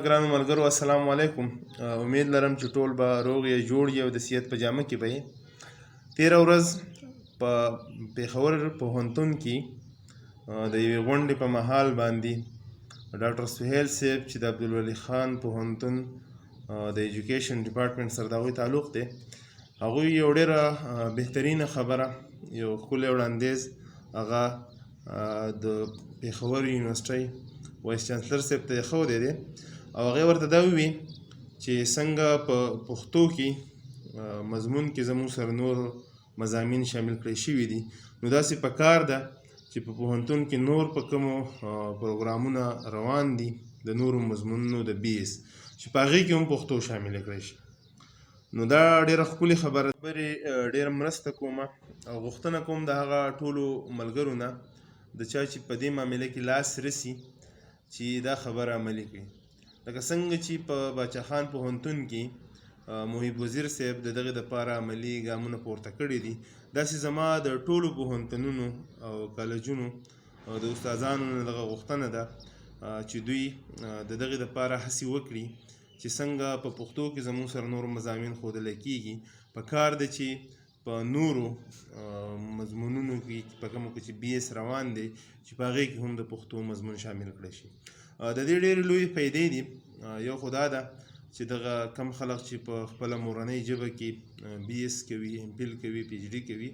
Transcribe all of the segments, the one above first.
ګرانو ملګرو السلام علیکم. امید لرم چې ټول به روغ یا جوړ یې او د صحت په جامه کې به یې. تېره ورځ په پېښور پوهنتون کې د یوې غونډې په مهال باندې ډاکټر سهیل صاحب چې د عبدالولي خان پوهنتون د ایجوکیشن ډپارټمنټ سره د هغوی تعلق دی، هغوی یو ډېره بهترینه خبره، یو ښکلی وړاندیز هغه د پېښور یونیورسټۍ وایس چانسلر صاحب ته یې ښودی دی او هغې ورته دا ووي چې څنګه په پښتو کې مضمون کې زموږ سره نور مضامین شامل کړی شوي دي، نو داسې پکار ده چې په پوهنتون کې نور په کومو پروګرامونه روان دي د نورو مضمونونو د بیس چې په هغې کې هم پښتو شامله کړی شي. نو دا ډېره ښکلې خبره خبرې ډېره مرسته کوم او غوښتنه کوم د هغه ټولو ملګرو نه د چا چې په دې معامله کې لاس رسي چې دا خبره عملي کړي. لکه څنګه چې په باچا خان پوهنتون کې محیب وزیر صاحب د دغې دپاره عملي ګامونه پورته کړي دي، داسې زما د ټولو پوهنتونونو او کالجونو او د استادانو نه دغه غوښتنه ده چې دوی د دغې دپاره هڅې وکړي چې څنګه په پښتو کې زموږ سره نور مضامین ښودلی کېږي. پکار ده چې په نورو مضمونونو کې په کومو کې چې بي ایس روان دی چې په هغې کې هم د پښتو مضمون شامل کړی شي. د دې ډېرې لویې فایدې دي. یو خو دا ده چې دغه کم خلک چې په خپله مورنۍ ژبه کې بي ایس کوي، ام فیل کوي، پي ایچ ډي کوي،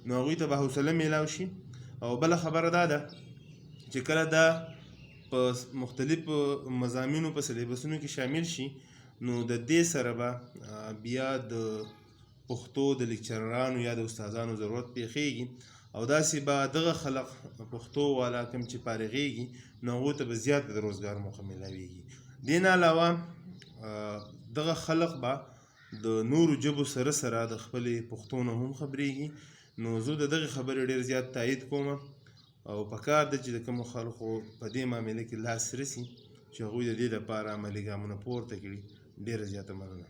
نو هغوی ته به حوصله میلاو شي. او بله خبره دا ده چې کله دا په مختلفو مضامینو په سلیبسونو کې شامل شي، نو د دې سره به بیا د پښتو د لیکچررانو یا د استادانو ضرورت پېښېږي او داسې به دغه خلق پښتو والا کوم چې فارغېږي نو هغو ته به زیات د روزګار موقع میلاویږي. دې نه علاوه دغه خلق به د نورو ژبو سره سره د خپلې پښتو نه هم خبرېږي. نو زه د دغې خبرې ډېر زیات تایید کوم او پکار ده چې د کومو خلکو په دې معامله کې لاس رسي چې هغوی د دې لپاره عملي ګامونه پورته کړي. ډېره زیاته مننه.